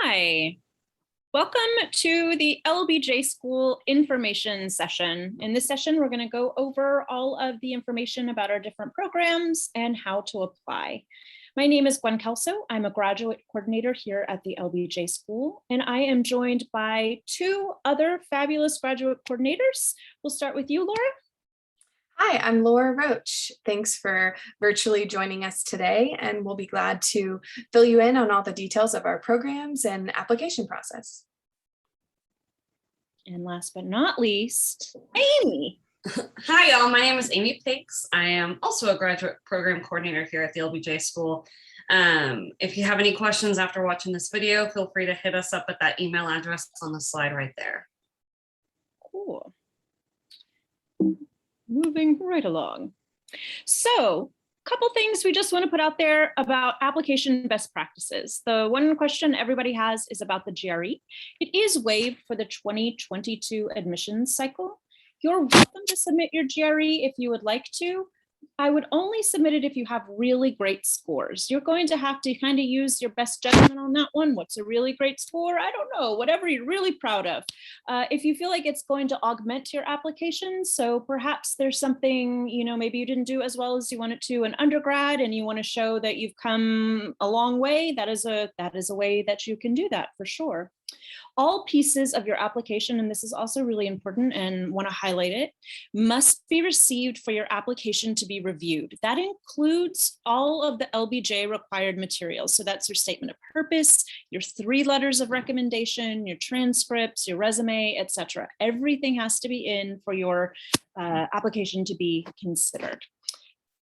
Hi, welcome to the LBJ School information session. In this session, we're going to go over all of the information about our different programs and how to apply. My name is Kelso. I'm a graduate coordinator here at the LBJ School, and I am joined by two other fabulous graduate coordinators. We'll start with you, Laura. Hi, I'm Laura Roach. Thanks for virtually joining us today, and we'll be glad to fill you in on all the details of our programs and application process. And last but not least, Amy. Hi, y'all. My name is Amy Pakes. I am also a graduate program coordinator here at the LBJ School. If you have any questions after watching this video, feel free to hit us up at that email address on the slide right there. Cool. Moving right along. So a couple things we just want to put out there about application best practices. The one question everybody has is about the GRE. It is waived for the 2022 admissions cycle. You're welcome to submit your GRE if you would like to. I would only submit it if you have really great scores. You're going to have to kind of use your best judgment on that one. What's a really great score? I don't know, whatever you're really proud of. If you feel like it's going to augment your application, so perhaps there's something, maybe you didn't do as well as you wanted to in undergrad and you want to show that you've come a long way, that is a way that you can do that for sure. All pieces of your application, and this is also really important and want to highlight it, must be received for your application to be reviewed. That includes all of the LBJ required materials. So that's your statement of purpose, your 3 letters of recommendation, your transcripts, your resume, etc. Everything has to be in for your application to be considered.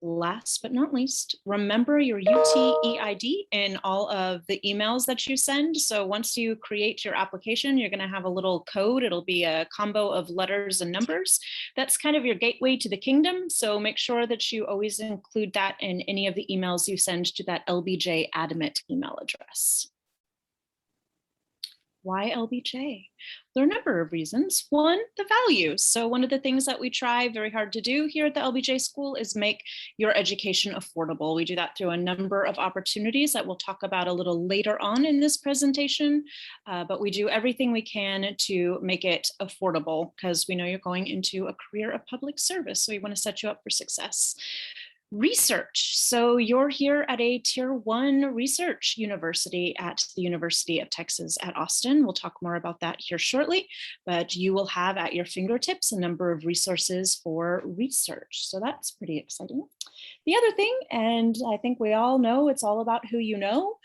Last but not least, remember your UT EID in all of the emails that you send. So once you create your application, you're going to have a little code. It'll be a combo of letters and numbers. That's kind of your gateway to the kingdom. So make sure that you always include that in any of the emails you send to that LBJ admit email address. Why LBJ? There are a number of reasons. One, the values. So one of the things that we try very hard to do here at the LBJ School is make your education affordable. We do that through a number of opportunities that we'll talk about a little later on in this presentation, but we do everything we can to make it affordable because we know you're going into a career of public service, so we want to set you up for success. Research. So you're here at a Tier 1 research university at the University of Texas at Austin. We'll talk more about that here shortly, but you will have at your fingertips a number of resources for research. So that's pretty exciting. The other thing, and I think we all know it's all about who you know,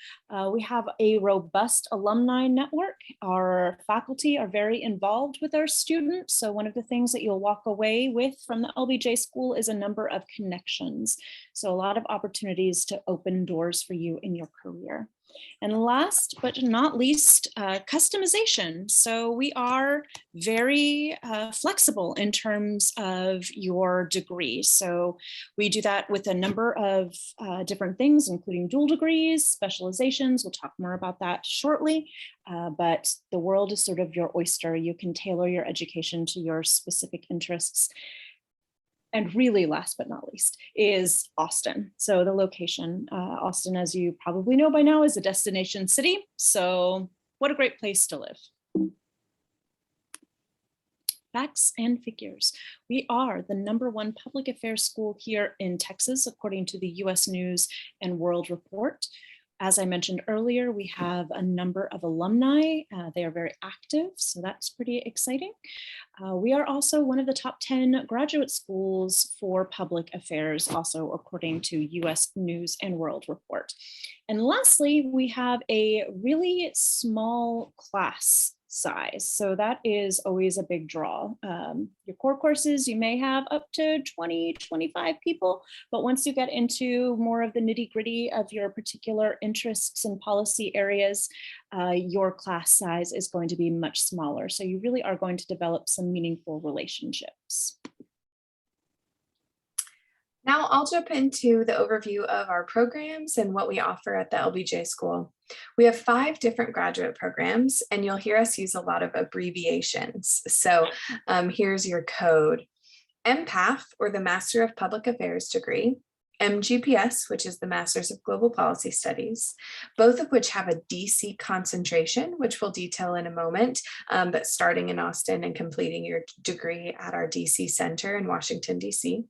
we have a robust alumni network. Our faculty are very involved with our students. So one of the things that you'll walk away with from the LBJ School is a number of connections. So a lot of opportunities to open doors for you in your career. And last but not least, customization. So we are very flexible in terms of your degree. So we do that with a number of different things, including dual degrees, specializations. We'll talk more about that shortly, but the world is sort of your oyster. You can tailor your education to your specific interests. And really, last but not least, is Austin. So the location, Austin, as you probably know by now, is a destination city. So what a great place to live. Facts and figures. We are the #1 public affairs school here in Texas, according to the US News and World Report. As I mentioned earlier, we have a number of alumni. They are very active, so that's pretty exciting. We are also one of the top 10 graduate schools for public affairs, also according to US News and World Report. And lastly, we have a really small class size. So that is always a big draw. Your core courses, you may have up to 20, 25 people, but once you get into more of the nitty gritty of your particular interests and policy areas, your class size is going to be much smaller. So you really are going to develop some meaningful relationships. Now I'll jump into the overview of our programs and what we offer at the LBJ School. We have 5 different graduate programs, and you'll hear us use a lot of abbreviations. So here's your code. MPAF, or the Master of Public Affairs degree, MGPS, which is the Masters of Global Policy Studies, both of which have a DC concentration, which we'll detail in a moment, but starting in Austin and completing your degree at our DC Center in Washington, DC.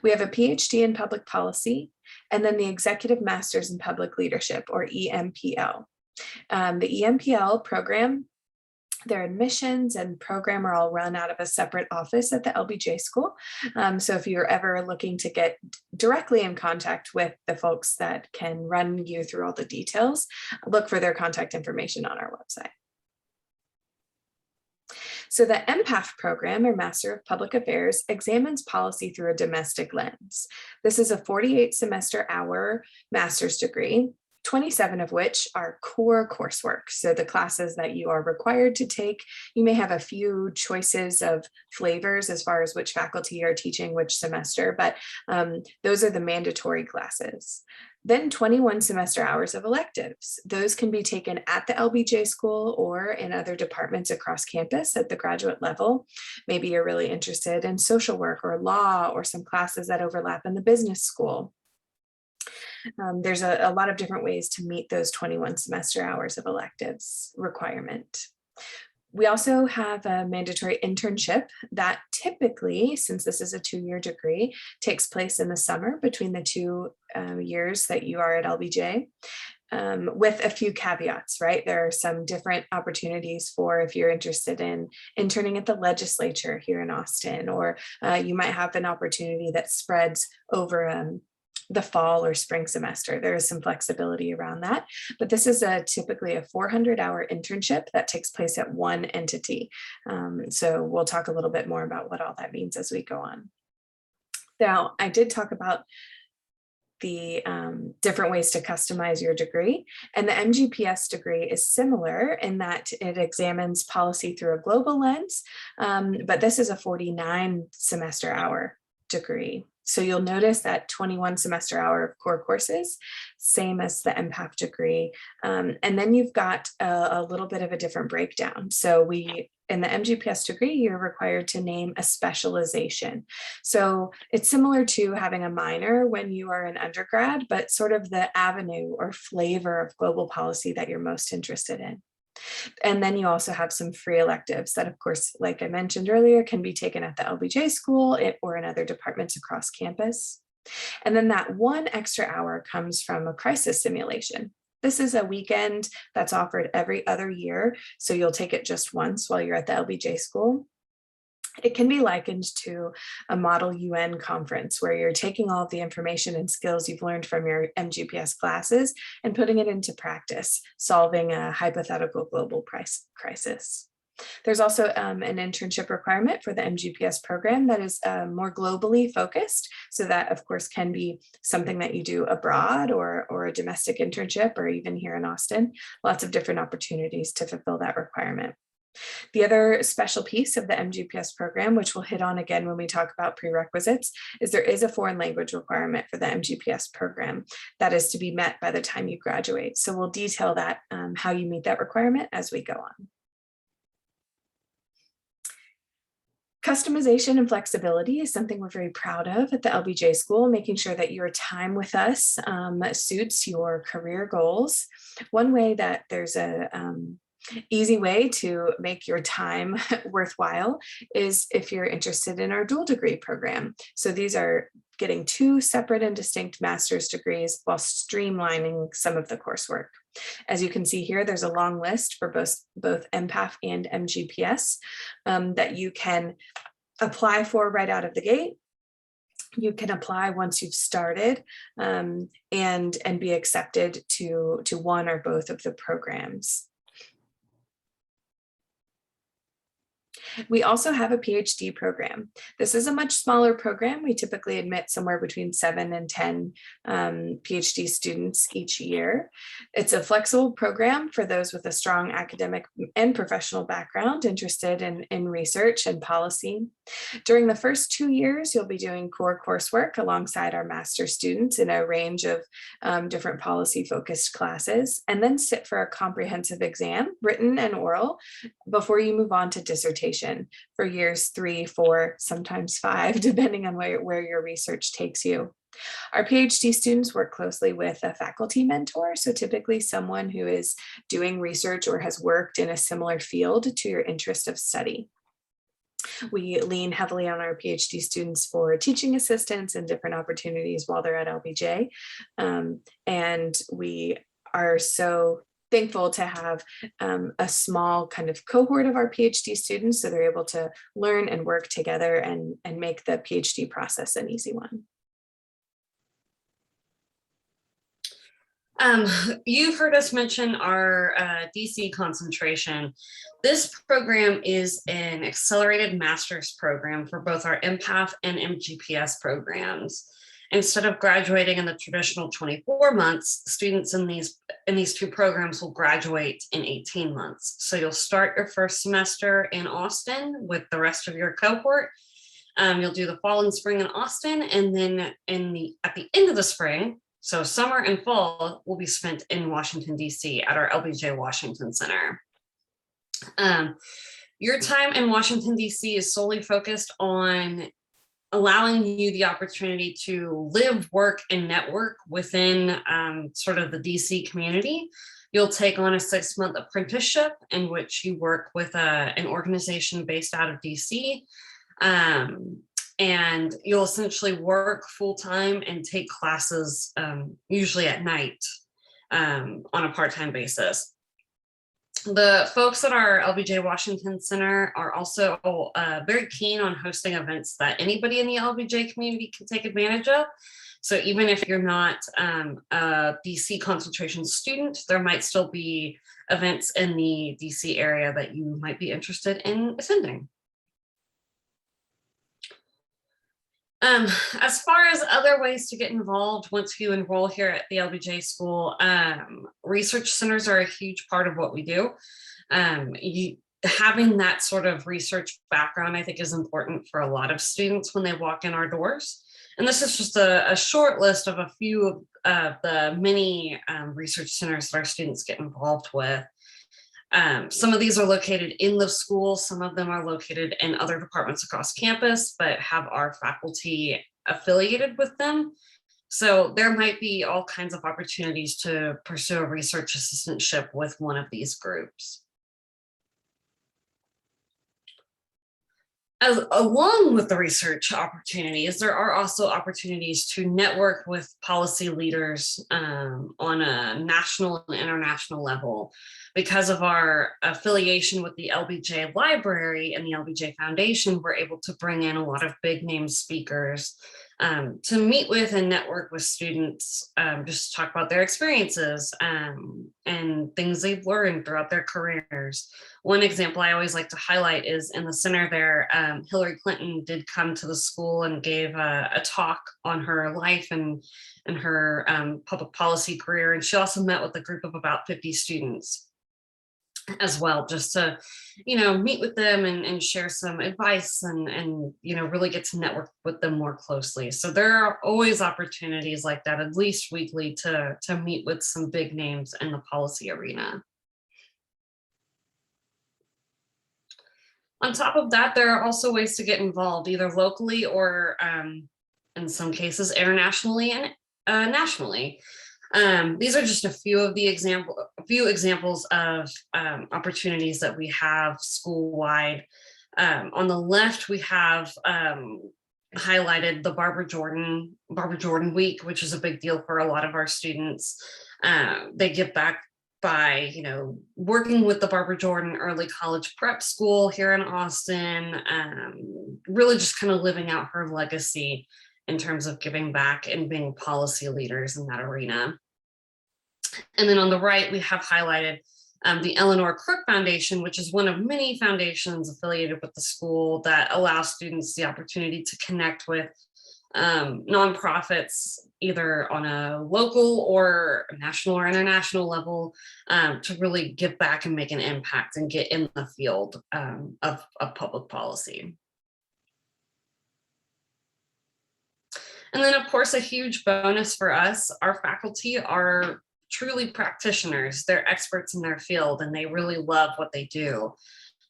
We have a PhD in Public Policy, and then the Executive Masters in Public Leadership, or EMPL. The EMPL program, their admissions and program are all run out of a separate office at the LBJ School. So if you're ever looking to get directly in contact with the folks that can run you through all the details, look for their contact information on our website. So the MPAF program, or Master of Public Affairs, examines policy through a domestic lens. This is a 48 semester hour master's degree, 27 of which are core coursework. So the classes that you are required to take, you may have a few choices of flavors as far as which faculty are teaching which semester, but those are the mandatory classes. Then 21 semester hours of electives. Those can be taken at the LBJ School or in other departments across campus at the graduate level. Maybe you're really interested in social work or law or some classes that overlap in the business school. There's a lot of different ways to meet those 21 semester hours of electives requirement. We also have a mandatory internship that typically, since this is a 2-year degree, takes place in the summer between the 2 years that you are at LBJ. With a few caveats, right? There are some different opportunities for if you're interested in interning at the legislature here in Austin, or you might have an opportunity that spreads over the fall or spring semester. There is some flexibility around that, but this is typically a 400-hour internship that takes place at one entity. So we'll talk a little bit more about what all that means as we go on. Now, I did talk about the different ways to customize your degree, and the MGPS degree is similar in that it examines policy through a global lens, but this is a 49 semester hour degree. So you'll notice that 21 semester hour of core courses, same as the MPAF degree. And then you've got a little bit of a different breakdown. So in the MGPS degree, you're required to name a specialization. So it's similar to having a minor when you are an undergrad, but sort of the avenue or flavor of global policy that you're most interested in. And then you also have some free electives that, of course, like I mentioned earlier, can be taken at the LBJ School or in other departments across campus. And then that 1 extra hour comes from a crisis simulation. This is a weekend that's offered every other year, so you'll take it just once while you're at the LBJ School. It can be likened to a model UN conference where you're taking all of the information and skills you've learned from your MGPS classes and putting it into practice, solving a hypothetical global crisis. There's also an internship requirement for the MGPS program that is more globally focused. So that, of course, can be something that you do abroad or a domestic internship, or even here in Austin. Lots of different opportunities to fulfill that requirement. The other special piece of the MGPS program, which we'll hit on again when we talk about prerequisites, is there is a foreign language requirement for the MGPS program that is to be met by the time you graduate. So we'll detail that, how you meet that requirement as we go on. Customization and flexibility is something we're very proud of at the LBJ School, making sure that your time with us suits your career goals. One way that there's a easy way to make your time worthwhile is if you're interested in our dual degree program. So these are getting 2 separate and distinct master's degrees while streamlining some of the coursework. As you can see here, there's a long list for both MPAF and MGPS that you can apply for right out of the gate. You can apply once you've started and be accepted to one or both of the programs. We also have a PhD program. This is a much smaller program. We typically admit somewhere between 7 and 10 PhD students each year. It's a flexible program for those with a strong academic and professional background interested in research and policy. During the first 2 years, you'll be doing core coursework alongside our master students in a range of different policy-focused classes, and then sit for a comprehensive exam, written and oral, before you move on to dissertation for years 3, 4, sometimes 5, depending on where your research takes you. Our PhD students work closely with a faculty mentor, so typically someone who is doing research or has worked in a similar field to your interest of study. We lean heavily on our PhD students for teaching assistants and different opportunities while they're at LBJ. And we are so thankful to have a small kind of cohort of our PhD students, so they're able to learn and work together and make the PhD process an easy one. You've heard us mention our DC concentration. This program is an accelerated master's program for both our MPATH and MGPS programs. Instead of graduating in the traditional 24 months, students in these two programs will graduate in 18 months. So you'll start your first semester in Austin with the rest of your cohort. You'll do the fall and spring in Austin, and then at the end of the spring, so summer and fall will be spent in Washington, D.C. at our LBJ Washington Center. Your time in Washington, D.C. is solely focused on allowing you the opportunity to live, work, and network within sort of the D.C. community. You'll take on a 6-month apprenticeship in which you work with an organization based out of D.C. And you'll essentially work full-time and take classes usually at night on a part-time basis. The folks at our LBJ Washington Center are also very keen on hosting events that anybody in the LBJ community can take advantage of. So even if you're not a DC concentration student, there might still be events in the DC area that you might be interested in attending. As far as other ways to get involved once you enroll here at the LBJ school, research centers are a huge part of what we do. Having that sort of research background, I think, is important for a lot of students when they walk in our doors. And this is just a short list of a few of the many research centers that our students get involved with. Some of these are located in the school. Some of them are located in other departments across campus, but have our faculty affiliated with them. So there might be all kinds of opportunities to pursue a research assistantship with one of these groups. Along with the research opportunities, there are also opportunities to network with policy leaders on a national and international level. Because of our affiliation with the LBJ Library and the LBJ Foundation, we're able to bring in a lot of big name speakers to meet with and network with students, just to talk about their experiences and things they've learned throughout their careers. One example I always like to highlight is in the center there, Hillary Clinton did come to the school and gave a talk on her life and her public policy career. And she also met with a group of about 50 students as well, just to, meet with them and share some advice and really get to network with them more closely. So there are always opportunities like that, at least weekly, to meet with some big names in the policy arena. On top of that, there are also ways to get involved, either locally or in some cases internationally and nationally. These are just a few of the examples of opportunities that we have school-wide. On the left, we have highlighted the Barbara Jordan Week, which is a big deal for a lot of our students. They give back by working with the Barbara Jordan Early College Prep School here in Austin, really just kind of living out her legacy in terms of giving back and being policy leaders in that arena. And then on the right, we have highlighted the Eleanor Crook Foundation, which is one of many foundations affiliated with the school that allows students the opportunity to connect with nonprofits, either on a local or national or international level, to really give back and make an impact and get in the field of public policy. And then, of course, a huge bonus for us, our faculty are truly practitioners. They're experts in their field and they really love what they do.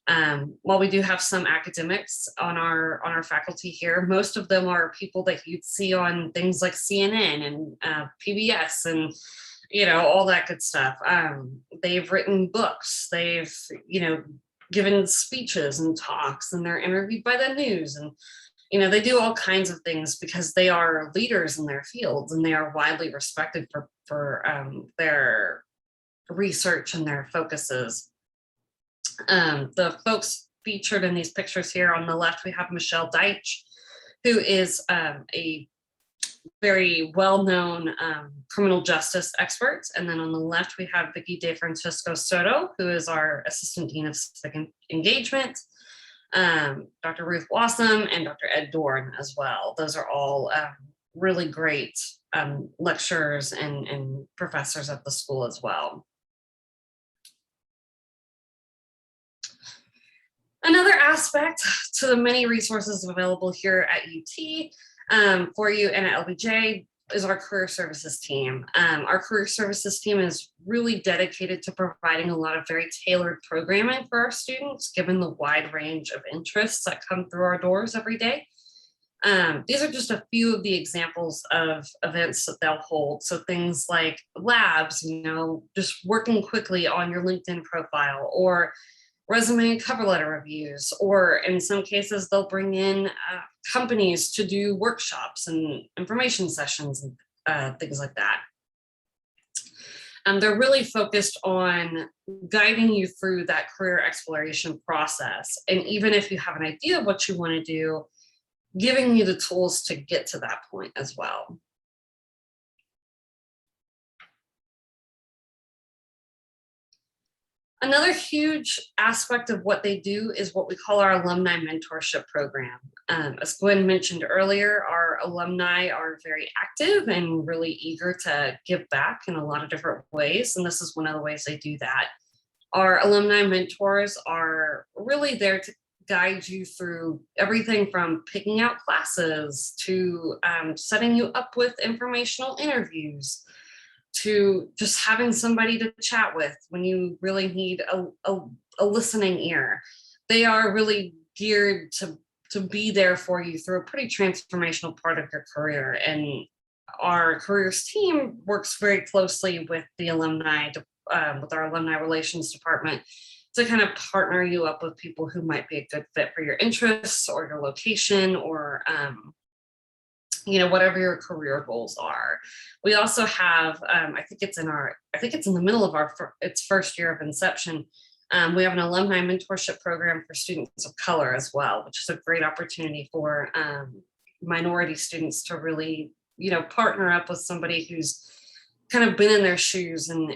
While we do have some academics on our faculty here, most of them are people that you'd see on things like CNN and PBS and all that good stuff. They've written books, they've given speeches and talks, and they're interviewed by the news, and they do all kinds of things because they are leaders in their fields and they are widely respected for their research and their focuses. The folks featured in these pictures here on the left, we have Michelle Deitch, who is a very well-known criminal justice expert. And then on the left, we have Vicki DeFrancisco Soto, who is our Assistant Dean of Civic Engagement, Dr. Ruth Wassam, and Dr. Ed Dorn as well. Those are all really great lecturers and professors at the school as well. Another aspect to the many resources available here at UT for you and at LBJ is our career services team. Our career services team is really dedicated to providing a lot of very tailored programming for our students, given the wide range of interests that come through our doors every day. These are just a few of the examples of events that they'll hold. So things like labs, just working quickly on your LinkedIn profile, or resume and cover letter reviews, or in some cases, they'll bring in companies to do workshops and information sessions and things like that. They're really focused on guiding you through that career exploration process. And even if you have an idea of what you want to do, giving you the tools to get to that point as well. Another huge aspect of what they do is what we call our alumni mentorship program. As Gwen mentioned earlier, our alumni are very active and really eager to give back in a lot of different ways, and this is one of the ways they do that. Our alumni mentors are really there to guide you through everything from picking out classes to setting you up with informational interviews, to just having somebody to chat with when you really need a listening ear. They are really geared to be there for you through a pretty transformational part of your career. And our careers team works very closely with the alumni, with our alumni relations department, to kind of partner you up with people who might be a good fit for your interests or your location, or whatever your career goals are. We also have, I think it's in the middle of its first year of inception. We have an alumni mentorship program for students of color as well, which is a great opportunity for minority students to really, partner up with somebody who's kind of been in their shoes and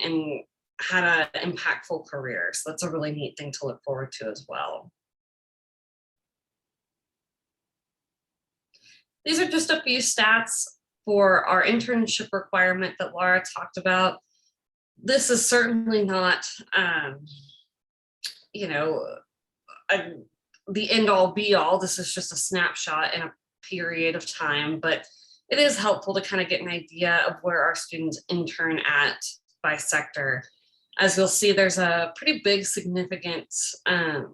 had an impactful career. So that's a really neat thing to look forward to as well. These are just a few stats for our internship requirement that Laura talked about. This is certainly not, the end all be all. This is just a snapshot in a period of time, but it is helpful to kind of get an idea of where our students intern at by sector. As you'll see, there's a pretty big significant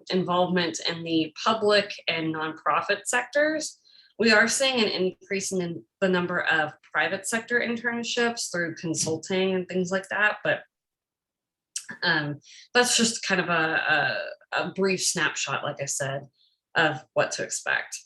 involvement in the public and nonprofit sectors. We are seeing an increase in the number of private sector internships through consulting and things like that, but that's just kind of a brief snapshot, like I said, of what to expect.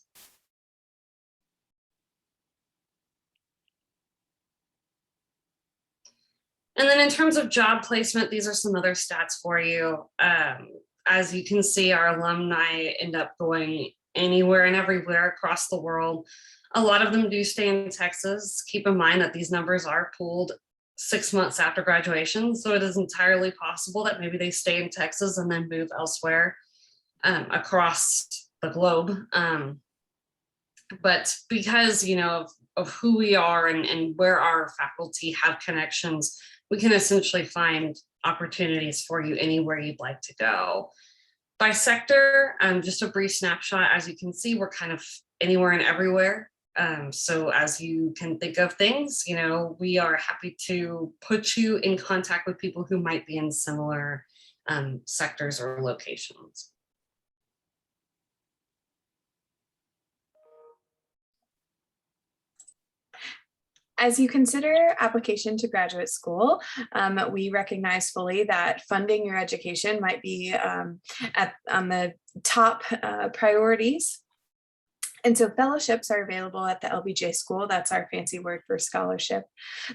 And then in terms of job placement, these are some other stats for you. As you can see, our alumni end up going anywhere and everywhere across the world. A lot of them do stay in Texas. Keep in mind that these numbers are pooled 6 months after graduation, so it is entirely possible that maybe they stay in Texas and then move elsewhere across the globe. But because of who we are and where our faculty have connections, we can essentially find opportunities for you anywhere you'd like to go. By sector, just a brief snapshot, as you can see, we're kind of anywhere and everywhere. So as you can think of things, we are happy to put you in contact with people who might be in similar sectors or locations. As you consider application to graduate school, we recognize fully that funding your education might be on the top priorities. And so fellowships are available at the LBJ school. That's our fancy word for scholarship.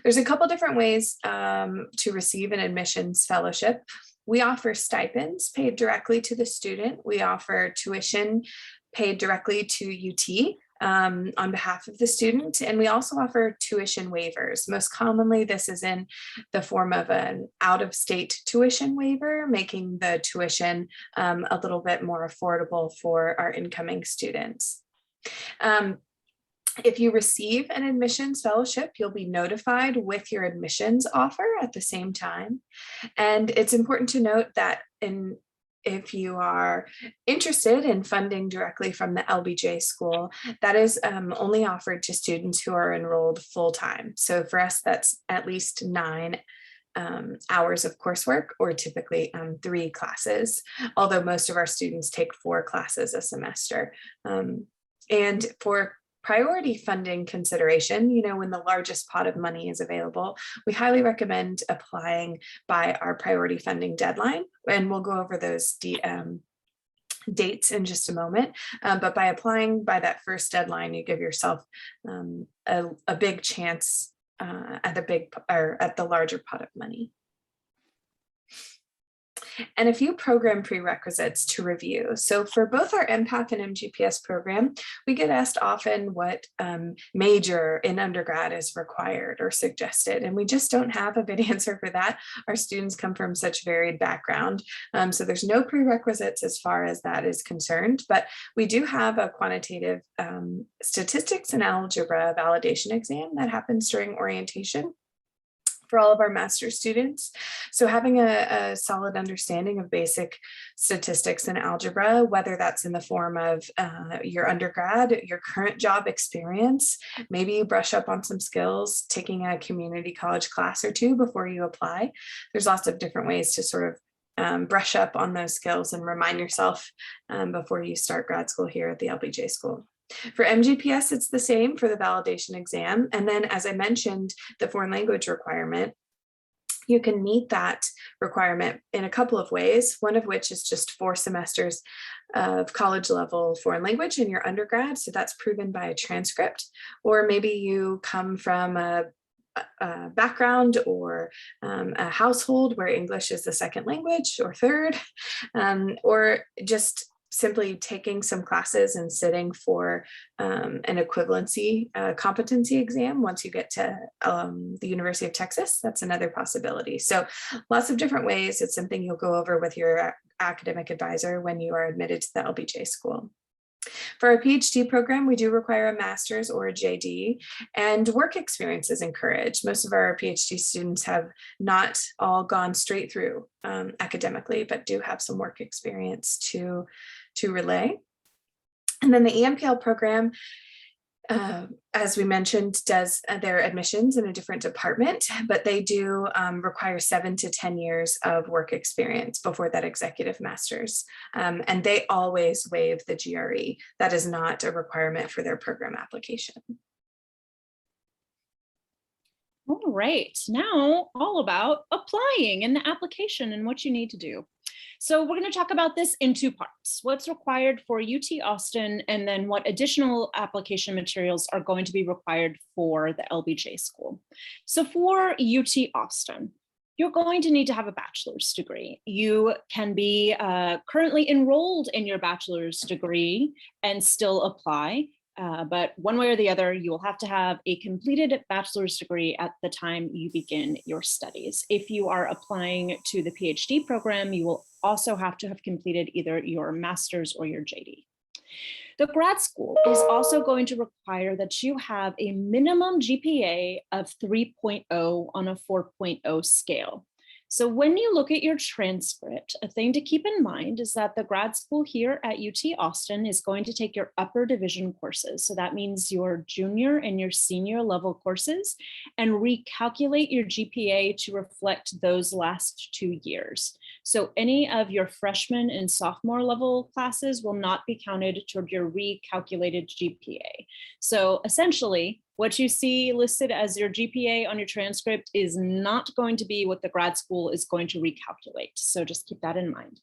There's a couple different ways to receive an admissions fellowship. We offer stipends paid directly to the student. We offer tuition paid directly to UT. On behalf of the student, and we also offer tuition waivers. Most commonly, this is in the form of an out-of-state tuition waiver, making the tuition a little bit more affordable for our incoming students. If you receive an admissions fellowship, you'll be notified with your admissions offer at the same time. And it's important to note that if you are interested in funding directly from the LBJ school, that is only offered to students who are enrolled full-time. So for us, that's at least 9 hours of coursework, or typically 3 classes, although most of our students take 4 classes a semester. And for priority funding consideration, when the largest pot of money is available, we highly recommend applying by our priority funding deadline. And we'll go over those dates in just a moment. But by applying by that first deadline, you give yourself a big chance at the larger pot of money. And a few program prerequisites to review. So for both our MPAC and MGPS program, we get asked often what major in undergrad is required or suggested, and we just don't have a good answer for that. Our students come from such varied background, so there's no prerequisites as far as that is concerned, but we do have a quantitative statistics and algebra validation exam that happens during orientation for all of our master's students. So having a solid understanding of basic statistics and algebra, whether that's in the form of your undergrad, your current job experience, maybe you brush up on some skills, taking a community college class or 2 before you apply. There's lots of different ways to sort of brush up on those skills and remind yourself before you start grad school here at the LBJ school. For MGPS, it's the same for the validation exam. And then, as I mentioned, the foreign language requirement, you can meet that requirement in a couple of ways, one of which is just 4 semesters of college level foreign language in your undergrad. So that's proven by a transcript, or maybe you come from a background or a household where English is the second language or third, or just simply taking some classes and sitting for an equivalency competency exam once you get to the University of Texas. That's another possibility. So lots of different ways. It's something you'll go over with your academic advisor when you are admitted to the LBJ school. For our PhD program, we do require a master's or a JD, and work experience is encouraged. Most of our PhD students have not all gone straight through academically, but do have some work experience to relay. And then the EMPL program, as we mentioned, does their admissions in a different department, but they do require 7 to 10 years of work experience before that executive master's. And they always waive the GRE. That is not a requirement for their program application. All right, now all about applying and the application and what you need to do. So we're going to talk about this in 2 parts, what's required for UT Austin, and then what additional application materials are going to be required for the LBJ school. So for UT Austin, you're going to need to have a bachelor's degree. You can be currently enrolled in your bachelor's degree and still apply. But one way or the other, you will have to have a completed bachelor's degree at the time you begin your studies. If you are applying to the PhD program, you will also have to have completed either your master's or your JD. The grad school is also going to require that you have a minimum GPA of 3.0 on a 4.0 scale. So when you look at your transcript, a thing to keep in mind is that the grad school here at UT Austin is going to take your upper division courses. So that means your junior and your senior level courses, and recalculate your GPA to reflect those last 2 years. So any of your freshman and sophomore level classes will not be counted toward your recalculated GPA. So essentially, What you see listed as your GPA on your transcript is not going to be what the grad school is going to recalculate. So just keep that in mind.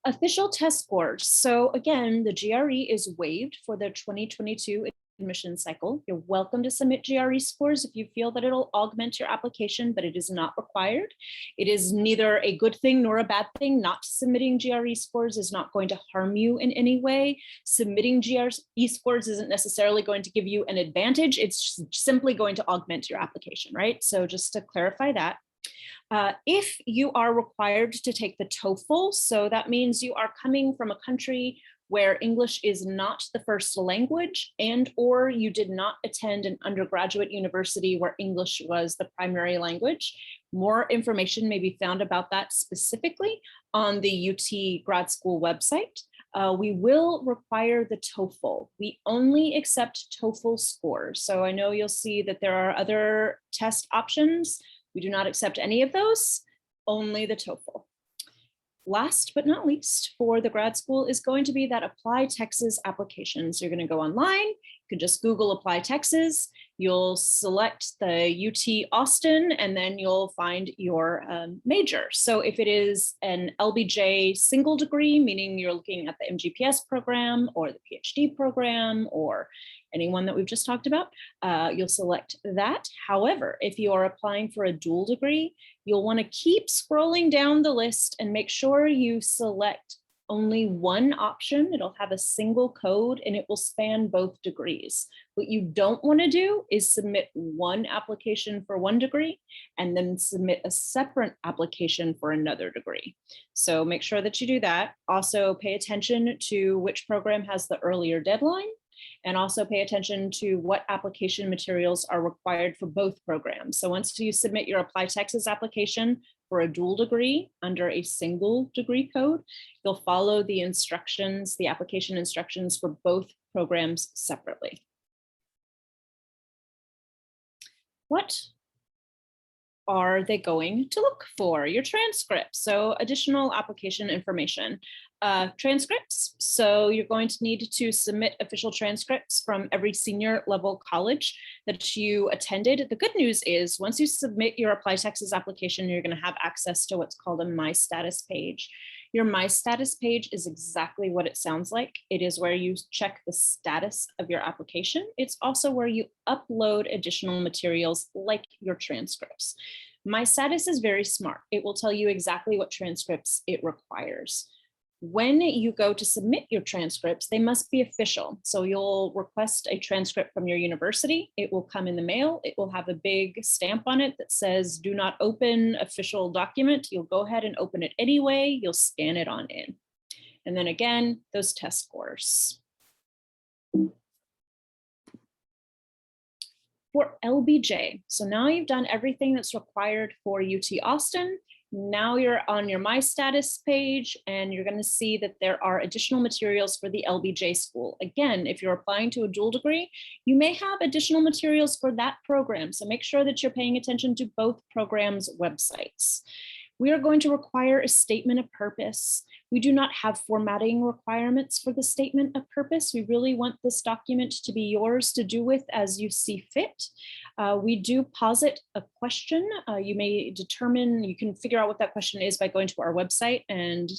Official test scores. So again, the GRE is waived for the 2022 admission cycle. You're welcome to submit GRE scores if you feel that it'll augment your application, but it is not required. It is neither a good thing nor a bad thing. Not submitting GRE scores is not going to harm you in any way. Submitting GRE scores isn't necessarily going to give you an advantage. It's simply going to augment your application, right? So just to clarify that. If you are required to take the TOEFL, so that means you are coming from a country where English is not the first language, and or you did not attend an undergraduate university where English was the primary language. More information may be found about that specifically on the UT grad school website. We will require the TOEFL. We only accept TOEFL scores. So I know you'll see that there are other test options. We do not accept any of those, only the TOEFL. Last but not least for the grad school is going to be that Apply Texas application. So you're going to go online, you can just Google Apply Texas, you'll select the UT Austin, and then you'll find your major. So if it is an LBJ single degree, meaning you're looking at the MGPS program or the PhD program or anyone that we've just talked about, you'll select that. However, if you are applying for a dual degree, you'll want to keep scrolling down the list and make sure you select only one option. It'll have a single code and it will span both degrees. What you don't want to do is submit one application for one degree and then submit a separate application for another degree. So make sure that you do that. Also pay attention to which program has the earlier deadline, and also pay attention to what application materials are required for both programs. So once you submit your Apply Texas application for a dual degree under a single degree code, you'll follow the instructions, the application instructions for both programs separately. What are they going to look for? Your transcripts, so additional application information. Transcripts, so you're going to need to submit official transcripts from every senior level college that you attended. The good news is once you submit your Apply Texas application, you're going to have access to what's called a My Status page. Your My Status page is exactly what it sounds like. It is where you check the status of your application. It's also where you upload additional materials like your transcripts. My Status is very smart. It will tell you exactly what transcripts it requires. When you go to submit your transcripts, they must be official. So you'll request a transcript from your university. It will come in the mail. It will have a big stamp on it that says, do not open official document. You'll go ahead and open it anyway. You'll scan it on in. And then again, those test scores. For LBJ, so now you've done everything that's required for UT Austin. Now you're on your My Status page and you're going to see that there are additional materials for the LBJ school. Again, if you're applying to a dual degree, you may have additional materials for that program. So make sure that you're paying attention to both programs' websites. We are going to require a statement of purpose. We do not have formatting requirements for the statement of purpose. We really want this document to be yours to do with as you see fit. We do posit a question. You may determine, you can figure out what that question is by going to our website and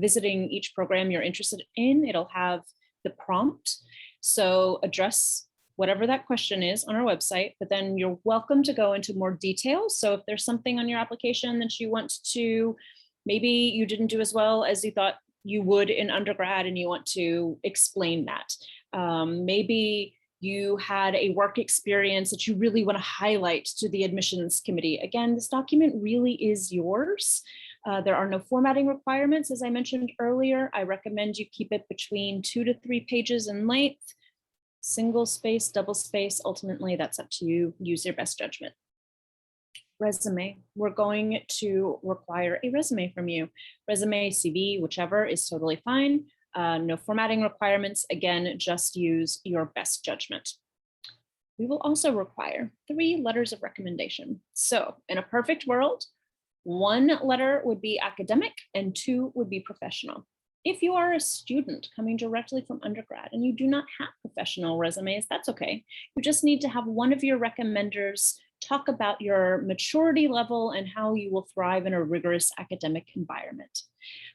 visiting each program you're interested in. It'll have the prompt. So address whatever that question is on our website, but then you're welcome to go into more detail. So if there's something on your application that you want to, maybe you didn't do as well as you thought you would in undergrad and you want to explain that. Maybe you had a work experience that you really want to highlight to the admissions committee. Again, this document really is yours. There are no formatting requirements. As I mentioned earlier, I recommend you keep it between 2 to 3 pages in length. Single space, double space, ultimately that's up to you. Use your best judgment. Resume, we're going to require a resume from you. Resume, CV, whichever is totally fine. No formatting requirements. Again, just use your best judgment. We will also require 3 letters of recommendation. So in a perfect world, 1 letter would be academic and 2 would be professional. If you are a student coming directly from undergrad and you do not have professional resumes, that's okay. You just need to have one of your recommenders talk about your maturity level and how you will thrive in a rigorous academic environment.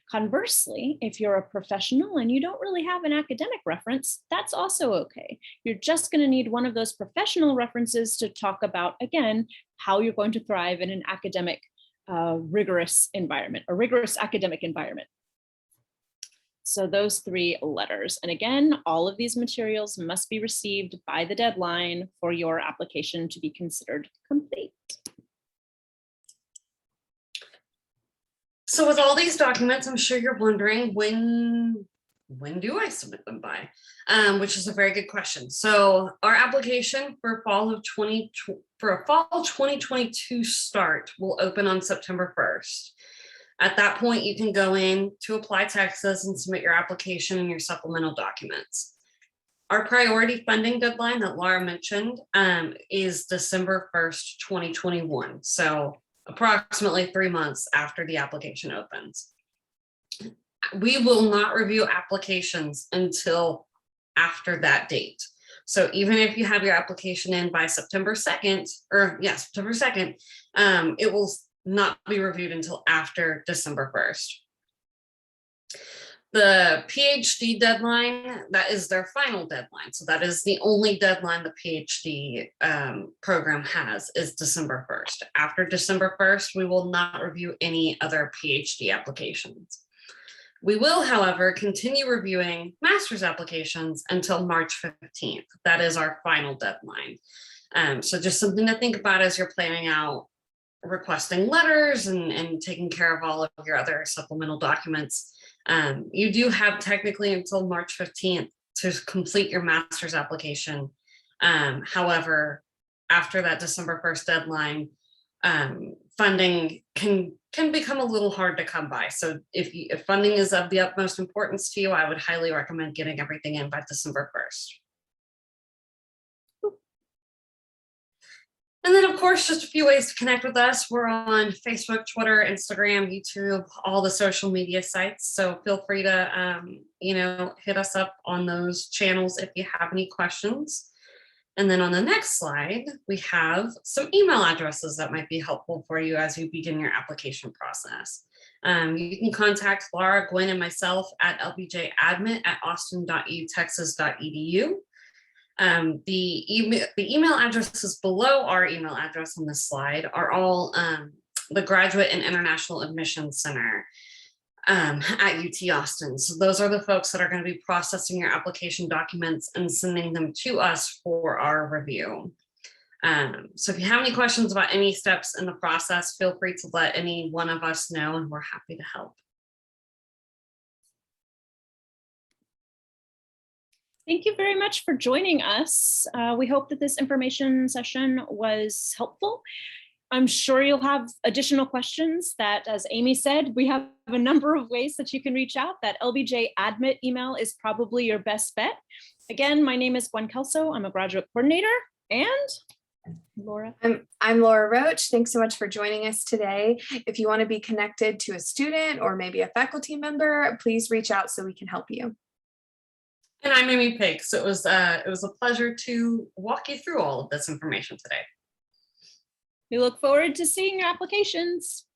Conversely, if you're a professional and you don't really have an academic reference, that's also okay. You're just going to need one of those professional references to talk about, again, how you're going to thrive in an academic, rigorous environment, a rigorous academic environment. So those 3 letters. And again, all of these materials must be received by the deadline for your application to be considered complete. So with all these documents, I'm sure you're wondering, when do I submit them by? Which is a very good question. So our application for a fall 2022 start will open on September 1st. At that point, you can go in to Apply Texas and submit your application and your supplemental documents. Our priority funding deadline that Laura mentioned is December 1st, 2021. So approximately 3 months after the application opens. We will not review applications until after that date. So even if you have your application in by September 2nd, September 2nd, it will not be reviewed until after December 1st. The PhD deadline, that is their final deadline. So that is the only deadline the PhD program has, is December 1st. After December 1st, we will not review any other PhD applications. We will, however, continue reviewing master's applications until March 15th. That is our final deadline. So just something to think about as you're planning out requesting letters and taking care of all of your other supplemental documents. You do have technically until March 15th to complete your master's application. However, after that December 1st deadline, funding can become a little hard to come by. So if funding is of the utmost importance to you, I would highly recommend getting everything in by December 1st. And then, of course, just a few ways to connect with us. We're on Facebook, Twitter, Instagram, YouTube, all the social media sites. So feel free to, hit us up on those channels if you have any questions. And then on the next slide, we have some email addresses that might be helpful for you as you begin your application process. You can contact Laura, Gwen, and myself at lbjadmin@austin.utexas.edu. The email addresses below our email address on this slide are all the Graduate and International Admissions Center at UT Austin. So those are the folks that are going to be processing your application documents and sending them to us for our review. So if you have any questions about any steps in the process, feel free to let any one of us know, and we're happy to help. Thank you very much for joining us. We hope that this information session was helpful. I'm sure you'll have additional questions that, as Amy said, we have a number of ways that you can reach out. That LBJ admit email is probably your best bet. Again, my name is Gwen Kelso. I'm a graduate coordinator. And Laura. I'm Laura Roach. Thanks so much for joining us today. If you want to be connected to a student or maybe a faculty member, please reach out so we can help you. And I'm Amy Pakes. It was a pleasure to walk you through all of this information today. We look forward to seeing your applications.